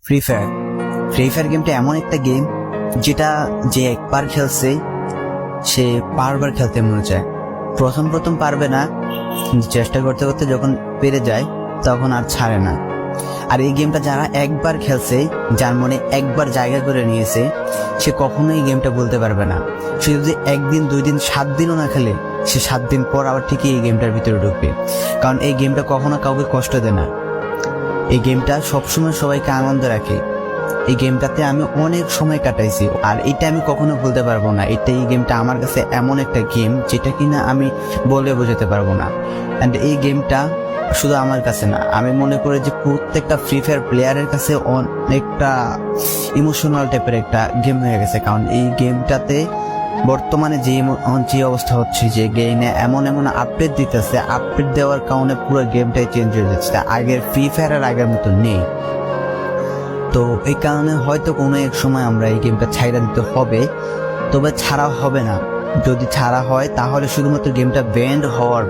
Free fire গেমটা এমন একটা গেম যেটা যে একবার খেলছে সে বারবার খেলতে মনে চায়। প্রথম পারবে না, চেষ্টা করতে করতে যখন পেরে যায় তখন আর ছাড়ে না। আর এই গেমটা যারা একবার খেলছে, যার মনে একবার জায়গা করে নিয়েছে, সে কখনোই এই গেমটা বলতে পারবে না। সে যদি 1 দিন 2 দিন 7 দিনও না খেলে, সে 7 দিন পর আবার ঠিকই এই গেমটার ভিতরে ঢুকবে। কারণ এই গেমটা কখনো কাউকে কষ্ট দেয় না। এই গেমটা সবসময় সবাইকে আনন্দ রাখে। এই গেমটাতে আমি অনেক সময় কাটাইছি, আর এটা আমি কখনো ভুলতে পারবো না। এই গেমটা আমার কাছে এমন একটা গেম যেটা কিনা আমি বলে বোঝাতে পারবো না। অ্যান্ড এই গেমটা শুধু আমার কাছে না, আমি মনে করি যে প্রত্যেকটা ফ্রি ফায়ার প্লেয়ারের কাছে অনেকটা ইমোশনাল টাইপের একটা গেম হয়ে গেছে। কারণ এই গেমটাতে বর্তমানে যে অবস্থা হচ্ছে, যে গেমে এমন আপডেট দিতেছে, আপডেট দেওয়ার কারণে পুরো গেমটাই চেঞ্জ হয়ে যাচ্ছে। আগের ফ্রি ফায়ার আর আগের মতো নেই। তো এই কারণে হয়তো কোনো এক সময় আমরা এই গেমটা ছাইড়া দিতে হবে, তবে ছাড়া হবে না। যদি ছাড়া হয় তাহলে শুধুমাত্র গেমটা ব্যান্ড হওয়ার